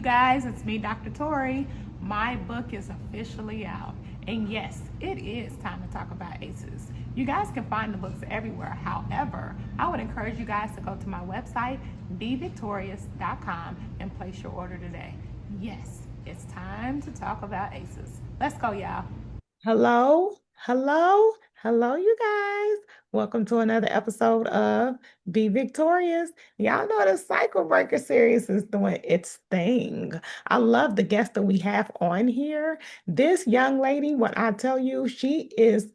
you guys, it's me, Dr. Torie. My book is officially out. And yes, it is time to talk about ACEs. You guys can find the books everywhere. However, I would encourage you guys to go to my website, Be VicTORIEus.com, and place your order today. Yes, it's time to talk about ACEs. Let's go, y'all. Hello, hello, hello, you guys. Welcome to another episode of Be Victorious. Y'all know the Cycle Breaker series is doing its thing. I love the guest that we have on here. This young lady, when I tell you, she is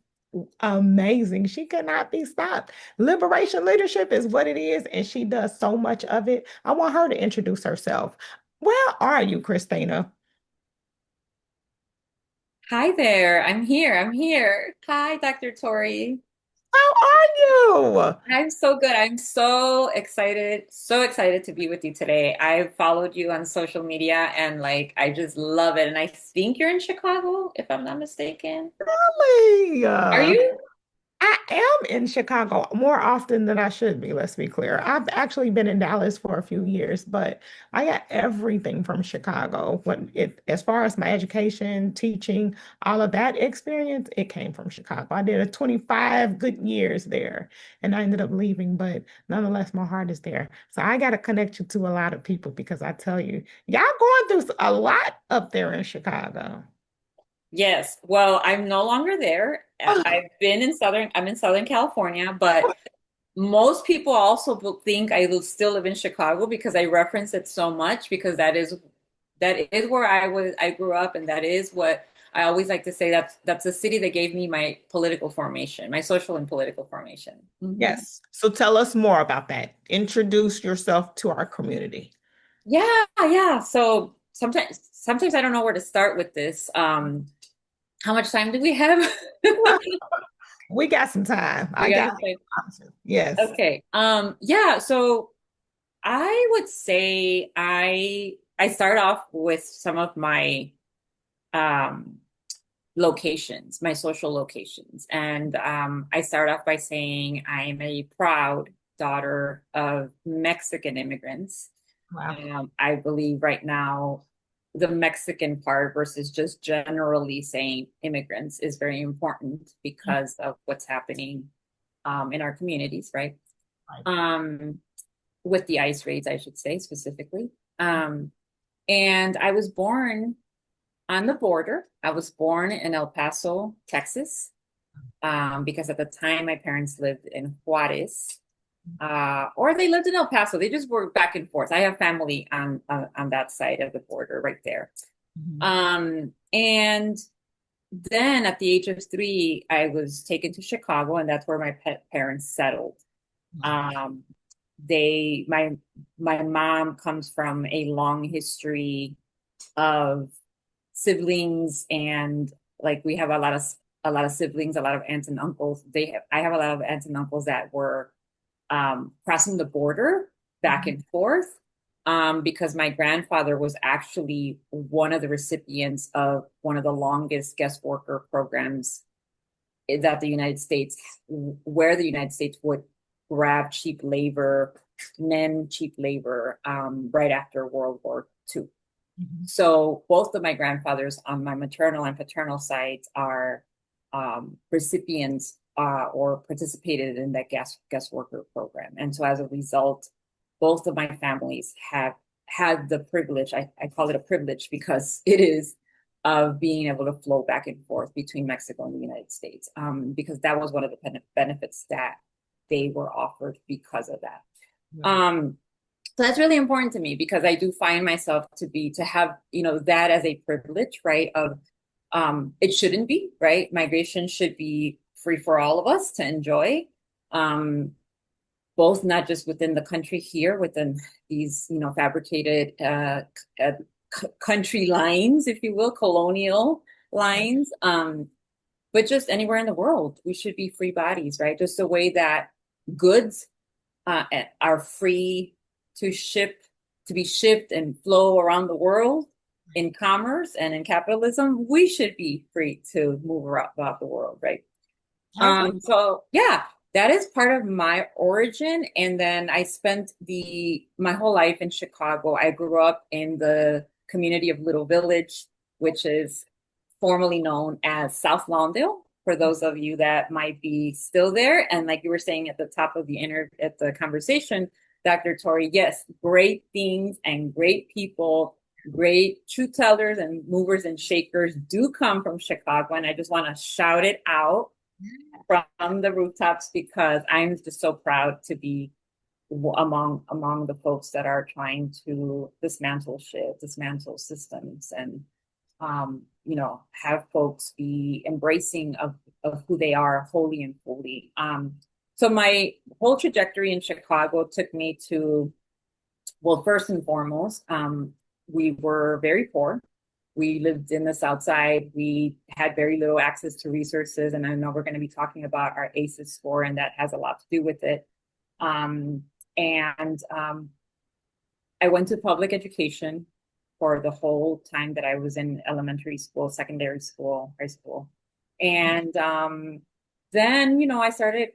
amazing. She cannot be stopped. Liberation leadership is what it is, and she does so much of it. I want her to introduce herself. Where are you, Christina? Hi there. I'm here. I'm here. Hi, Dr. Torie. How are you? I'm so good. I'm so excited to be with you today. I've followed you on social media and I just love it. And I think you're in Chicago, if I'm not mistaken. Really? Are you? I am in Chicago more often than I should be, let's be clear. I've actually been in Dallas for a few years, but I got everything from Chicago. As far as my education, teaching, all of that experience, it came from Chicago. I did a 25 good years there and I ended up leaving, but nonetheless, my heart is there. So I got to connect you to a lot of people because I tell you, y'all going through a lot up there in Chicago. Yes. Well, I'm no longer there. I'm in Southern California, but most people also think I will still live in Chicago because I reference it so much because that is where I grew up, and that is what I always like to say. That's the city that gave me my political formation, my social and political formation. Mhm. Yes. So tell us more about that. Introduce yourself to our community. Yeah. So sometimes I don't know where to start with this. How much time do we have? We got some time. We I got got some time. options. Yes. Okay. Yeah. So I would say I start off with some of my um locations, my social locations. And I start off by saying I'm a proud daughter of Mexican immigrants. Wow. I believe right now the Mexican part versus just generally saying immigrants is very important because of what's happening in our communities, right? Right. Um, with the ICE raids, I should say specifically. And I was born on the border. I was born in El Paso, Texas, because at the time my parents lived in Juarez, or they lived in El Paso. They just were back and forth. I have family on that side of the border, right there. Mhm. And then at the age of 3, I was taken to Chicago, and that's where my parents settled. Um, my mom comes from a long history of siblings, and we have a lot of siblings, a lot of aunts and uncles. I have a lot of aunts and uncles that were crossing the border back Mhm. and forth, because my grandfather was actually one of the recipients of one of the longest guest worker programs that the United States, where the United States would grab cheap labor, men cheap labor, right after World War II. Mhm. So both of my grandfathers on my maternal and paternal sides are recipients, or participated in that guest worker program. And so as a result, both of my families have had the privilege, I call it a privilege because it is, of being able to flow back and forth between Mexico and the United States, because that was one of the benefits that they were offered because of that. Right. Um, so that's really important to me because I do find myself to have, that as a privilege, right? It shouldn't be, right? Migration should be free for all of us to enjoy, um, both not just within the country here, within these, fabricated uh, country lines, if you will, colonial Right. lines, but just anywhere in the world. We should be free bodies, right? Just the way that goods are free to ship, to be shipped and flow around the world in commerce and in capitalism, we should be free to move around about the world, right? I agree. So yeah, that is part of my origin. And then I spent the my whole life in Chicago. I grew up in the community of Little Village, which is formerly known as South Lawndale, for those of you that might be still there. And like you were saying at the top of the conversation, Dr. Torie, yes, great things and great people, great truth tellers and movers and shakers do come from Chicago. And I just want to shout it out from the rooftops, because I'm just so proud to be among the folks that are trying to dismantle systems, and have folks be embracing of who they are wholly and fully. So my whole trajectory in Chicago took me to, well, first and foremost, we were very poor. We lived in the South Side. We had very little access to resources. And I know we're going to be talking about our ACEs score, and that has a lot to do with it. I went to public education for the whole time that I was in elementary school, secondary school, high school. And then, I started,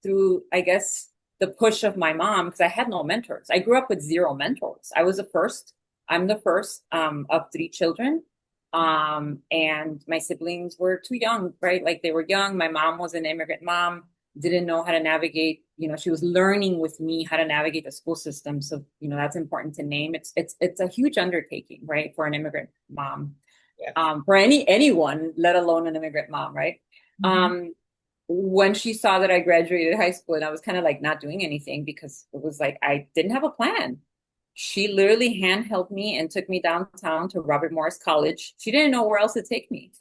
through, I guess, the push of my mom, because I had no mentors. I grew up with zero mentors. I'm the first of three children. And my siblings were too young, right? Like, they were young. My mom was an immigrant mom, didn't know how to navigate, she was learning with me how to navigate the school system. So, that's important to name. It's a huge undertaking, right? For an immigrant mom, for anyone, let alone an immigrant mom, right? Mm-hmm. When she saw that I graduated high school and I was kind of like not doing anything, because it was like, I didn't have a plan. She literally handheld me and took me downtown to Robert Morris College. She didn't know where else to take me.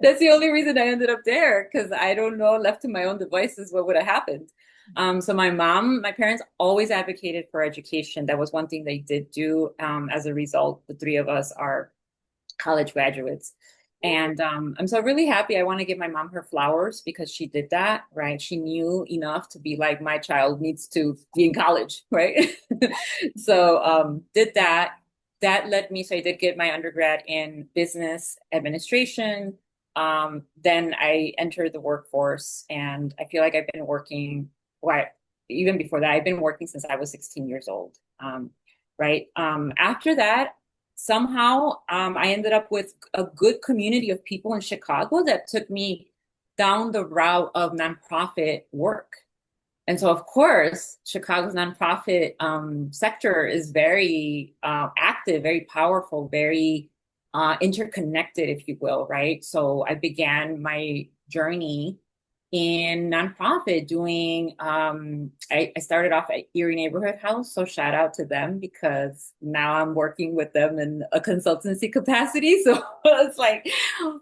That's the only reason I ended up there, because I don't know, left to my own devices, what would have happened. So my parents always advocated for education. That was one thing they did do. As a result, the three of us are college graduates. And I'm so really happy. I want to give my mom her flowers, because she did that, right? She knew enough to be like, my child needs to be in college, right? So did that. That led me, so I did get my undergrad in business administration. Then I entered the workforce, and I feel like I've been working, even before that, I've been working since I was 16 years old, right? After that, somehow I ended up with a good community of people in Chicago that took me down the route of nonprofit work. And so, of course, Chicago's nonprofit sector is very active, very powerful, very interconnected, if you will, right? So I began my journey in nonprofit doing, I started off at Erie Neighborhood House. So shout out to them, because now I'm working with them in a consultancy capacity. So it's like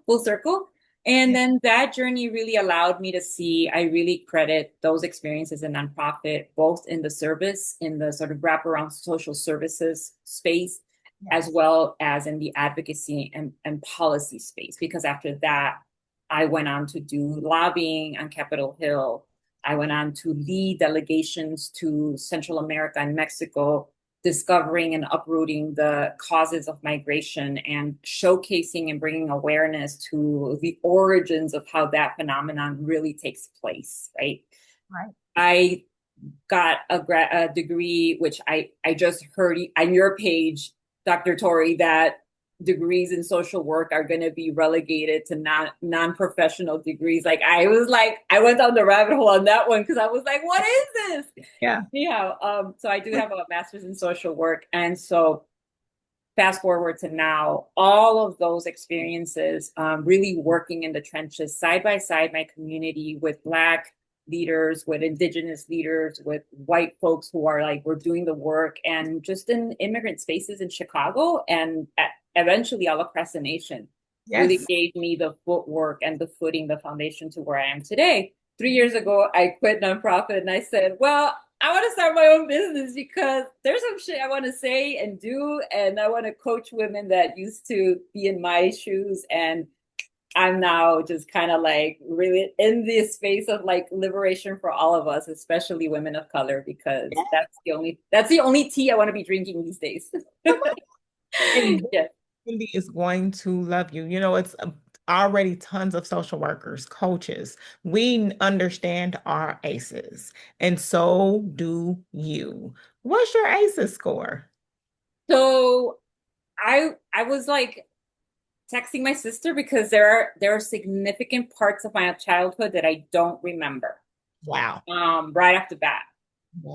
full circle. And then that journey really allowed me to see, I really credit those experiences in nonprofit, both in the service, in the sort of wraparound social services space, as well as in the advocacy and policy space. Because after that, I went on to do lobbying on Capitol Hill. I went on to lead delegations to Central America and Mexico, discovering and uprooting the causes of migration and showcasing and bringing awareness to the origins of how that phenomenon really takes place, right? Right. I got a degree, which I just heard on your page, Dr. Torie, that degrees in social work are going to be relegated to non-professional degrees. Like, I went down the rabbit hole on that one, because I was like, what is this? Yeah. So I do have a master's in social work. And so fast forward to now, all of those experiences, really working in the trenches, side by side, my community with Black leaders, with Indigenous leaders, with white folks who are like, we're doing the work, and just in immigrant spaces in Chicago, and eventually all across the nation. Really gave me the footwork and the footing, the foundation to where I am today. 3 years ago, I quit nonprofit, and I said, well, I want to start my own business, because there's some shit I want to say and do, and I want to coach women that used to be in my shoes. And I'm now just kind of like really in this space of like liberation for all of us, especially women of color, because that's the only tea I want to be drinking these days. And community is going to love you. It's already tons of social workers, coaches. We understand our ACEs, and so do you. What's your ACEs score? So I was like texting my sister because there are significant parts of my childhood that I don't remember. Wow. Right off the bat.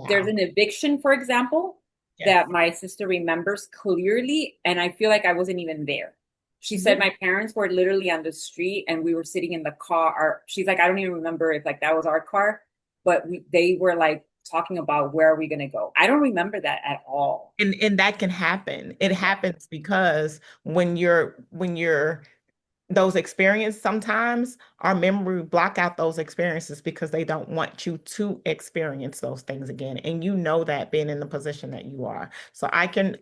There's Wow. an eviction, for example, Yes. that my sister remembers clearly, and I feel like I wasn't even there. She said Yeah. my parents were literally on the street and we were sitting in the car. She's like, I don't even remember if like that was our car, but they were like talking about where are we gonna go. I don't remember that at all. And that can happen. It Yeah. happens because when you're those experiences, sometimes our memory block out those experiences because they don't want you to experience those things again, and you know that, being in the position that you are. So I can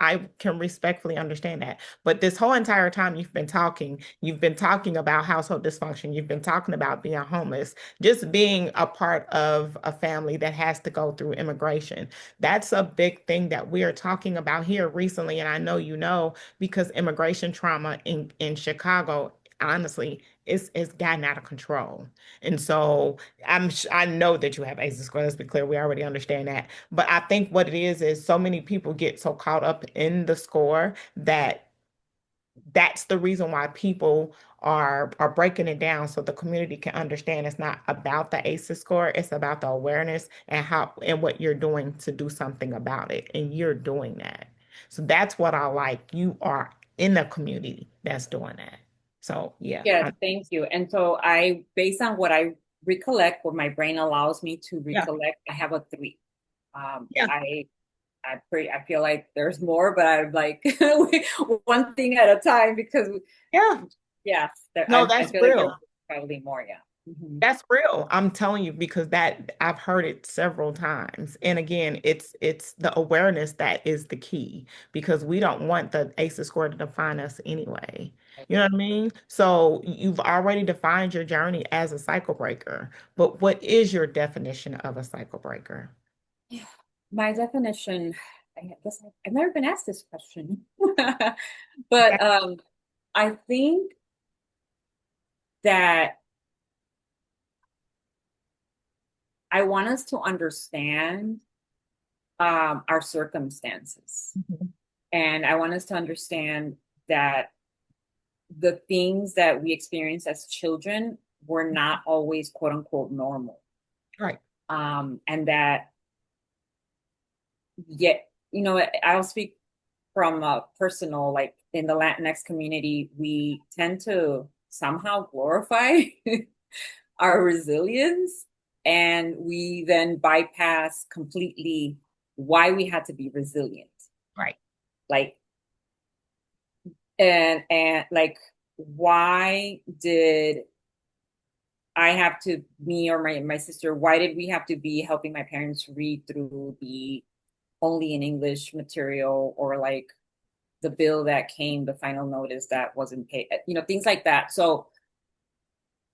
respectfully understand that. But this whole entire time you've been talking about household dysfunction, you've been talking about being homeless, just being a part of a family that has to go through immigration. That's a big thing that we are talking about here recently, and I know you know, because immigration trauma in Chicago, honestly, it's gotten out of control. And so I know that you have ACEs score. Let's be clear, we already understand that. But I think what it is so many people get so caught up in the score that that's the reason why people are breaking it down so the community can understand it's not about the ACEs score, it's about the awareness and how and what you're doing to do something about it. And you're doing that. So that's what I like. You are in a community that's doing that. So yeah, Yes, thank you. And so based on what I recollect, what my brain allows me to yeah, recollect, I have a three. Um, yeah, I I feel like there's more, but I'm like one thing at a time because yeah. yes, No, I that's feel like there's real. probably more. Yeah. Hmm. That's real. I'm telling you because that I've heard it several times. And again, it's the awareness that is the key because we don't want the ACEs score to define us anyway. You know what I mean? So you've already defined your journey as a cycle breaker. But what is your definition of a cycle breaker? Yeah. My definition, I guess I've never been asked this question, Okay. but I think that I want us to understand our circumstances. Mhm. And I want us to understand that the things that we experience as children were not always quote unquote normal. Right. And that yet, I'll speak from a personal, like in the Latinx community, we tend to somehow glorify our resilience and we then bypass completely why we had to be resilient. Right. Like and like why did I have to me or my sister, why did we have to be helping my parents read through the only in English material or like the bill that came, the final notice that wasn't paid, things like that. So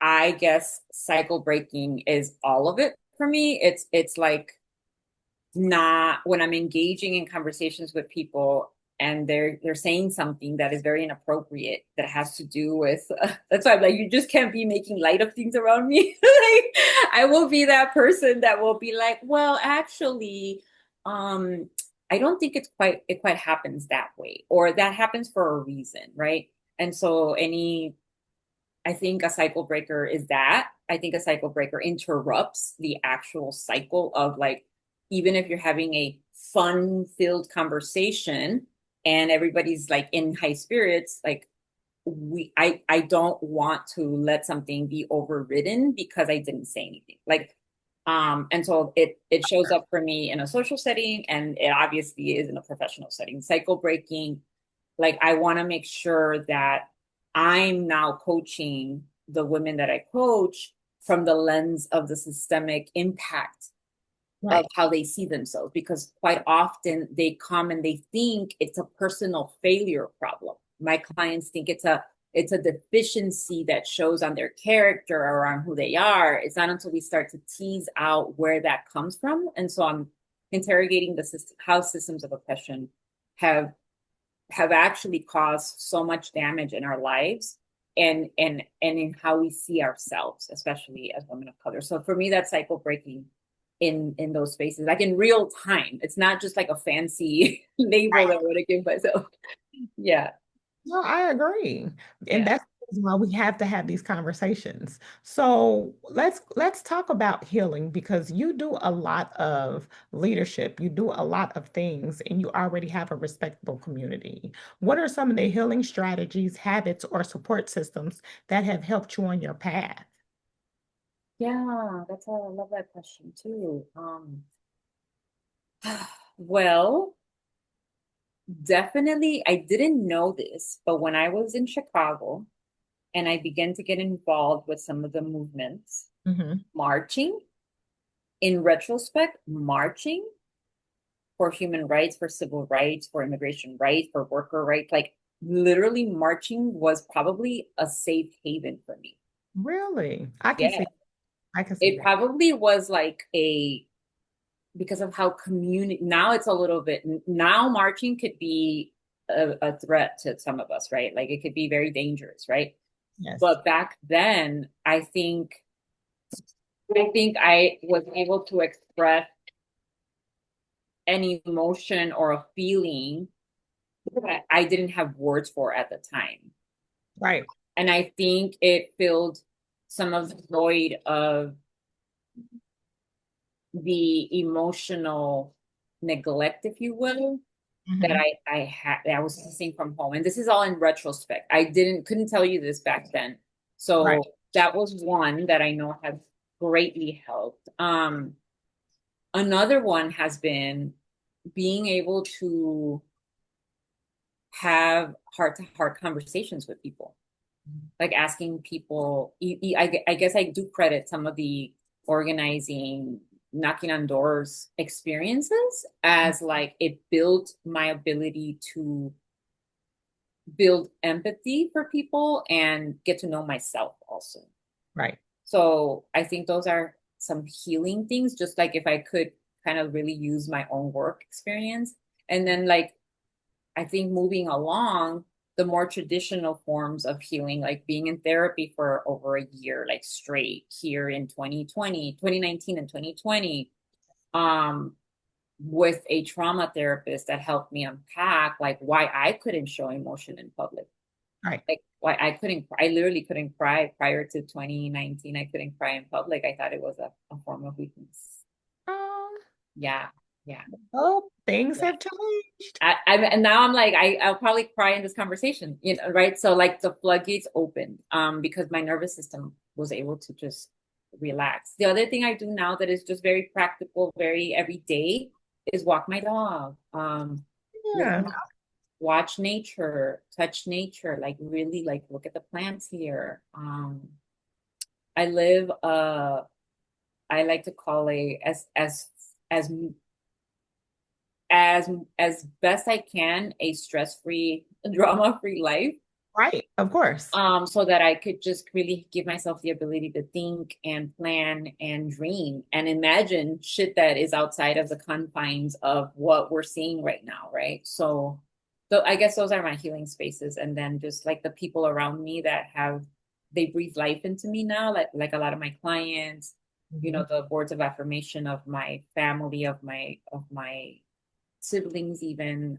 I guess cycle breaking is all of it for me. It's like not when I'm engaging in conversations with people and they're saying something that is very inappropriate that has to do with that's why I'm like you just can't be making light of things around me. Like I will be that person that will be like, well, actually, um, I don't think it quite happens that way, or that happens for a reason, right? And so I think a cycle breaker is that. I think a cycle breaker interrupts the actual cycle of like, even if you're having a fun filled conversation and everybody's like in high spirits, like I don't want to let something be overridden because I didn't say anything. Like, and so it shows up for me in a social setting and it obviously is in a professional setting. Cycle breaking, like I want to make sure that I'm now coaching the women that I coach from the lens of the systemic impact of Right. how they see themselves, because quite often they come and they think it's a personal failure problem. My clients think it's a deficiency that shows on their character or on who they are. It's not until we start to tease out where that comes from. And so I'm interrogating the system, how systems of oppression have actually caused so much damage in our lives and in how we see ourselves, especially as women of color. So for me, that cycle breaking in those spaces, like in real time. It's not just like a fancy label that I want to give myself. Yeah. No, I agree. And Yeah. that's the reason why we have to have these conversations. So let's talk about healing because you do a lot of leadership, you do a lot of things, and you already have a respectable community. What are some of the healing strategies, habits, or support systems that have helped you on your path? Yeah, I love that question too. Well, definitely, I didn't know this, but when I was in Chicago and I began to get involved with some of the movements, Hmm. marching, in retrospect, marching for human rights, for civil rights, for immigration rights, for worker rights, like literally marching was probably a safe haven for me. Really? Yeah, I can see it that. probably was like because of how community, now it's a little bit, now marching could be a threat to some of us, right? Like it could be very dangerous, right? Yes. But back then, I think I was able to express an emotion or a feeling that I didn't have words for at the time. Right. And I think it filled some of the void of the emotional neglect, if you will, that Hmm. I had that I was missing from home. And this is all in retrospect. I couldn't tell you this back then. Right. So that was one that I know has greatly helped. Another one has been being able to have heart to heart conversations with people, like asking people. I guess I do credit some of the organizing, knocking on doors experiences as like it built my ability to build empathy for people and get to know myself also. Right. So I think those are some healing things, just like if I could kind of really use my own work experience. And then like I think moving along, the more traditional forms of healing, like being in therapy for over a year, like straight here in 2020, 2019 and 2020, um, with a trauma therapist that helped me unpack like why I couldn't show emotion in public. Right. Like why I literally couldn't cry prior to 2019. I couldn't cry in public. I thought it was a form of weakness. Um, Yeah. Yeah. oh, things Yeah. have changed. And now I'm like, I'll probably cry in this conversation, right? So like the floodgates opened, because my nervous system was able to just relax. The other thing I do now that is just very practical, very everyday, is walk my dog, Yeah. listen, watch nature, touch nature, like really like look at the plants here. I live, I like to call as as as best I can a stress-free, drama-free life. Right. Of course. So that I could just really give myself the ability to think and plan and dream and imagine shit that is outside of the confines of what we're seeing right now, right? So I guess those are my healing spaces. And then just like the people around me that they breathe life into me now, like a lot of my clients, Mhm. the words of affirmation of my family, of my siblings even.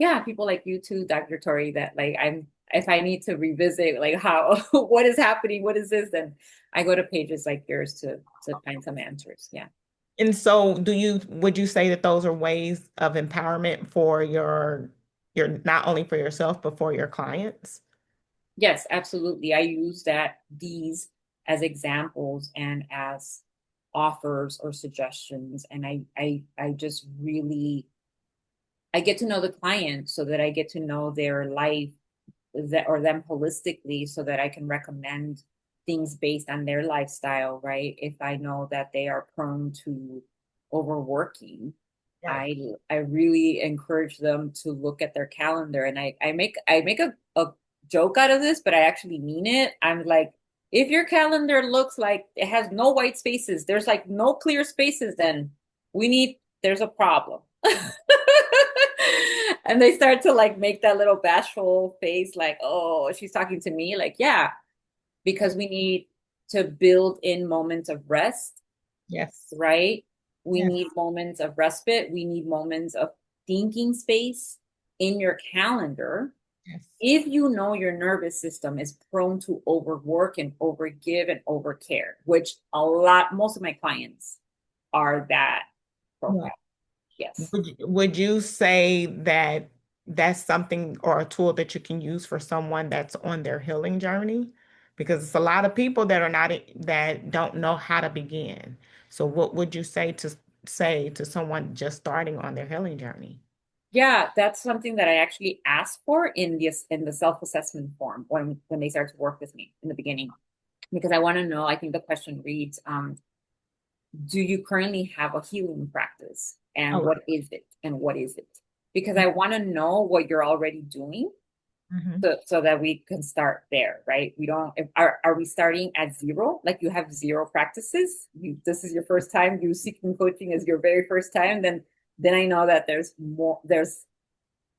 Yeah, people like you too, Dr. Torie, that like if I need to revisit like how what is happening, what is this, then I go to pages like yours to find some answers. Yeah. And so would you say that those are ways of empowerment for your not only for yourself, but for your clients? Yes, absolutely. I use these as examples and as offers or suggestions. And I just really I get to know the client so that I get to know their life that or them holistically so that I can recommend things based on their lifestyle, right? If I know that they are prone to overworking, Right. I really encourage them to look at their calendar. And I make a joke out of this, but I actually mean it. I'm like, if your calendar looks like it has no white spaces, there's like no clear spaces, then there's a problem. And they start to like make that little bashful face, like, oh, she's talking to me. Like, yeah, because we need to build in moments of rest Yes. right? We Yes. need moments of respite. We need moments of thinking space in your calendar. Yes. If you know your nervous system is prone to overwork and overgive and overcare, which most of my clients are that Yeah. profile. Yes. Would you say that that's something or a tool that you can use for someone that's on their healing journey? Because it's a lot of people that are not that don't know how to begin. So what would you say to someone just starting on their healing journey? Yeah, that's something that I actually ask for in the self-assessment form when they start to work with me in the beginning. Because I want to know, I think the question reads, do you currently have a healing practice? And Oh, what is it? And what is it? Because I want to know what you're already doing mm-hmm. so that we can start there, right? We don't, are we starting at zero? Like you have zero practices? This is your first time, you seeking coaching as your very first time, then I know that there's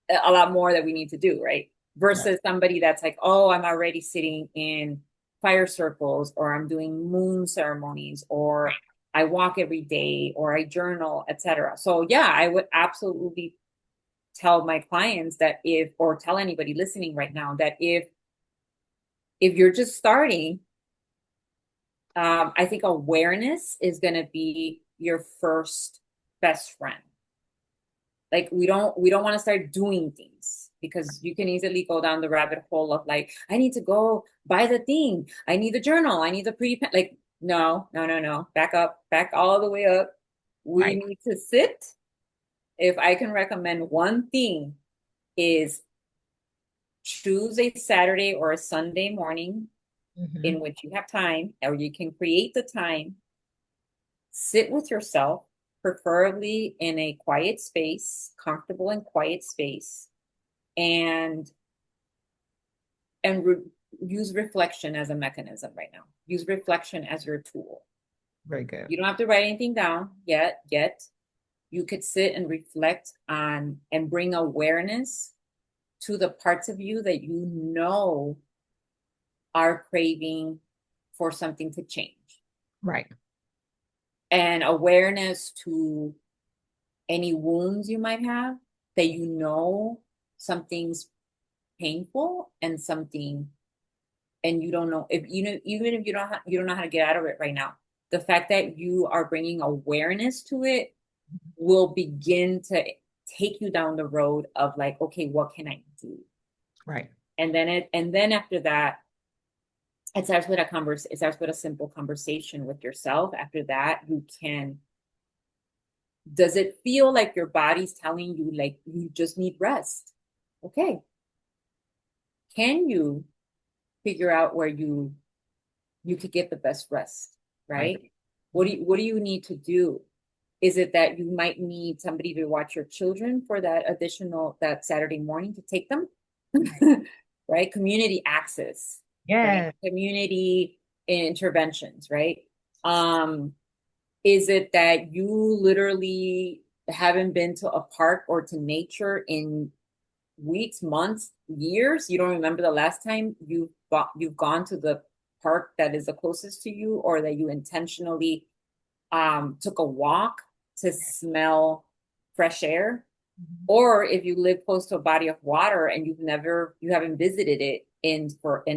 a lot more that we need to do, right? Right. Versus somebody that's like, oh, I'm already sitting in fire circles, or I'm doing moon ceremonies, or I walk every day, or I journal, etc. So yeah, I would absolutely tell my clients that or tell anybody listening right now that if you're just starting, I think awareness is going to be your first best friend. Like we don't want to start doing things because you can easily go down the rabbit hole of like, I need to go buy the thing, I need the journal, I need the pre like, no, no, no, no, back up, back all the way up. We Right. need to sit. If I can recommend one thing, is choose a Saturday or a Sunday morning Mm-hmm. in which you have time, or you can create the time, sit with yourself, preferably in a quiet space, comfortable and quiet space, and and re use reflection as a mechanism right now. Use reflection as your tool. Very good. You don't have to write anything down yet. You could sit and reflect on and bring awareness to the parts of you that you know are craving for something to change, Right. and awareness to any wounds you might have that you know something's painful and something, and you don't know if you know, even if you don't know how to get out of it right now, the fact that you are bringing awareness to it will begin to take you down the road of like, okay, what can I do? Right. And then after that, it starts with a simple conversation with yourself. After that, you can, does it feel like your body's telling you like you just need rest? Okay, can you figure out where you could get the best rest, Right. right? What do you need to do? Is it that you might need somebody to watch your children for that Saturday morning to take them? Right? Community access, right? Yes. Community interventions, right? Um, is it that you literally haven't been to a park or to nature in weeks, months, years? You don't remember the last time you've gone to the park that is the closest to you, or that you intentionally took a walk to smell fresh air? Mhm. Or if you live close to a body of water and you haven't visited it in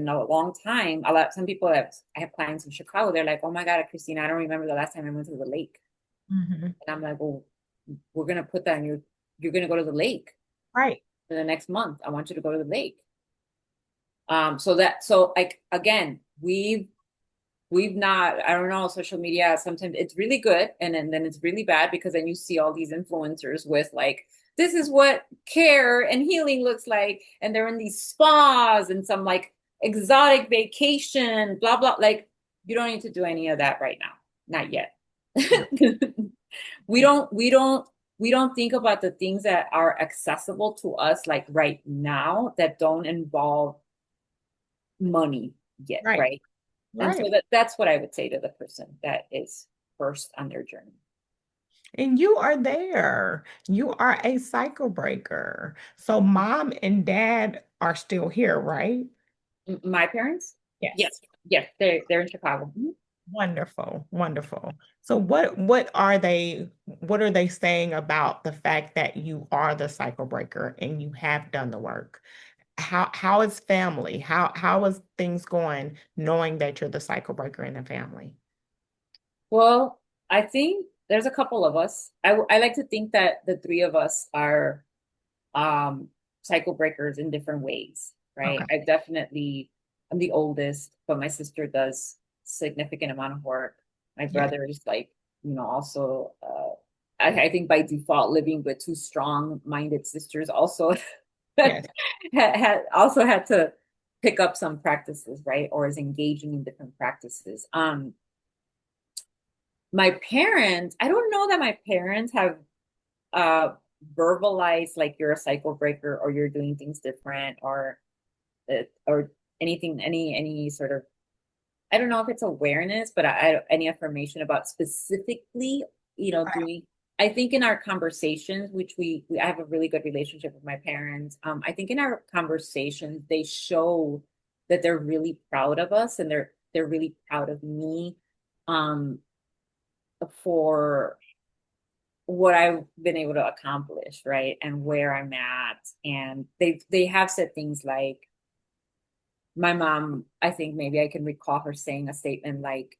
a long time. Some people I have clients in Chicago, they're like, oh my God, Christina, I don't remember the last time I went to the lake. Mhm. And I'm like, well, we're gonna put that in you're gonna go to the lake Right. for the next month. I want you to go to the lake. So like again, we've not, I don't know, social media, sometimes it's really good and then it's really bad, because then you see all these influencers with like, this is what care and healing looks like, and they're in these spas and some like exotic vacation, blah blah. Like, you don't need to do any of that right now, not yet. Right. we don't we don't we don't think about the things that are accessible to us like right now, that don't involve money yet, Right. right? And Right. so that's what I would say to the person that is first on their journey. And you are there. You are a cycle breaker. So mom and dad are still here, right? My parents, Yes. yes, yes, they're in Chicago. Mhm. Wonderful. Wonderful. So what are they saying about the fact that you are the cycle breaker and you have done the work? How is family? How is things going knowing that you're the cycle breaker in the family? Well, I think there's a couple of us. I like to think that the three of us are um cycle breakers in different ways, right? Okay. I'm the oldest, but my sister does significant amount of work. My Yeah. brother is like, also I think by default living with two strong-minded sisters also Yes. had also had to pick up some practices, right? Or is engaging in different practices. My parents, I don't know that my parents have uh verbalized like you're a cycle breaker or you're doing things different or anything, any sort of, I don't know if it's awareness, but any affirmation about specifically, doing. I think in our conversations, which we I have a really good relationship with my parents. I think in our conversations they show that they're really proud of us and they're really proud of me, um, for what I've been able to accomplish, right? And where I'm at. And they have said things like, my mom, I think maybe I can recall her saying a statement like,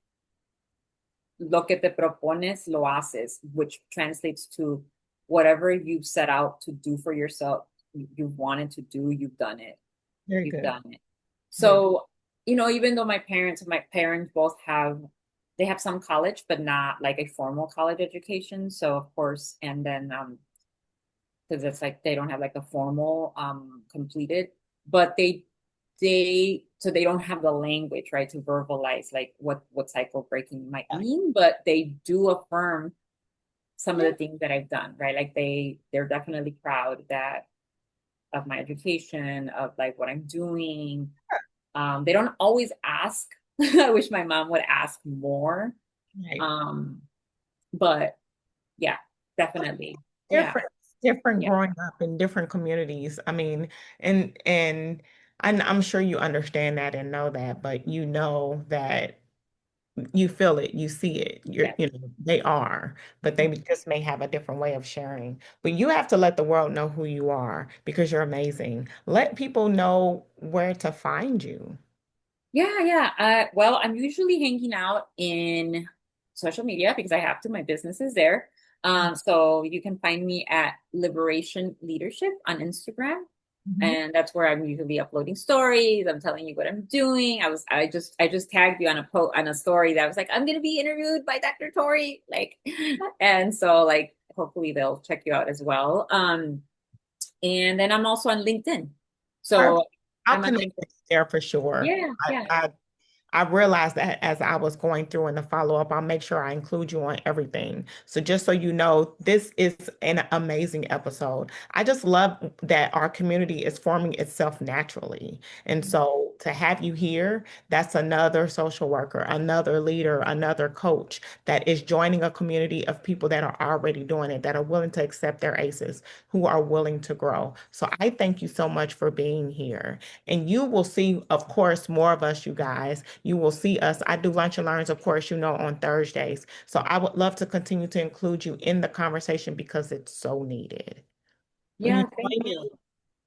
lo que te propones, lo haces, which translates to whatever you've set out to do for yourself, you've wanted to do, you've done it. Very You've good. done it. Very good. So, even though my parents both they have some college, but not like a formal college education. So of course, and then because it's like they don't have like a formal completed, but they don't have the language, right, to verbalize like what cycle breaking might mean, but they do affirm some of Yeah. the things that I've done, right? Like they're definitely proud that of my education, of like what I'm doing. They don't always ask. I wish my mom would ask more. Right. Um, but yeah, definitely. Yeah, Different, different yeah, growing up in different communities. I mean, and I'm sure you understand that and know that, but you know that you feel it, you see it. yeah. They are, but they just may have a different way of sharing. But you have to let the world know who you are because you're amazing. Let people know where to find you. Yeah, yeah. Well, I'm usually hanging out in social media because I have to. My business is there. So you can find me at Liberation Leadership on Instagram, Mhm. and that's where I'm usually uploading stories. I'm telling you what I'm doing. I just tagged you on a story that was like, I'm gonna be interviewed by Dr. Torie, like, and so like hopefully they'll check you out as well. And then I'm also on LinkedIn. So Perfect. I'll I'm on connect LinkedIn. there for sure. Yeah, yeah. I realized that as I was going through in the follow-up, I'll make sure I include you on everything. So just so you know, this is an amazing episode. I just love that our community is forming itself naturally. And so to have you here, that's another social worker, another leader, another coach that is joining a community of people that are already doing it, that are willing to accept their ACEs, who are willing to grow. So I thank you so much for being here. And you will see, of course, more of us, you guys. You will see us. I do lunch and learns, of course, on Thursdays. So I would love to continue to include you in the conversation because it's so needed. Will you Yeah, thank join you. me?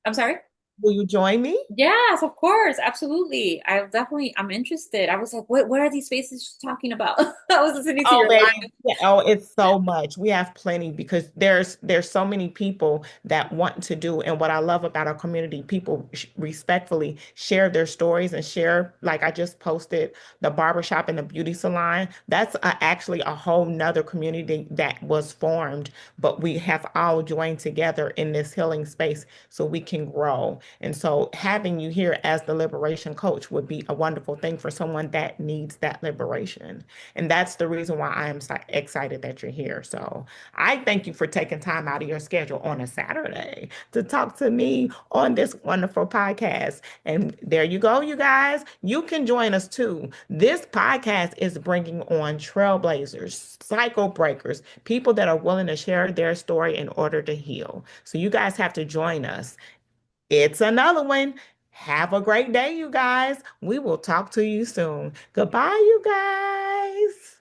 I'm sorry? Will you join me? Yes, of course, absolutely. I'm interested. I was like, what are these spaces talking about? I was listening to Oh, your baby. live. Yeah, oh, it's so much. We have plenty because there's so many people that want to do. And what I love about our community, people respectfully share their stories and share, like I just posted the barbershop and the beauty salon. That's actually a whole nother community that was formed, but we have all joined together in this healing space so we can grow. And so having you here as the liberation coach would be a wonderful thing for someone that needs that liberation. And that's the reason why I am so excited that you're here. So I thank you for taking time out of your schedule on a Saturday to talk to me on this wonderful podcast. And there you go, you guys. You can join us too. This podcast is bringing on trailblazers, cycle breakers, people that are willing to share their story in order to heal. So you guys have to join us. It's another one. Have a great day, you guys. We will talk to you soon. Goodbye, you guys.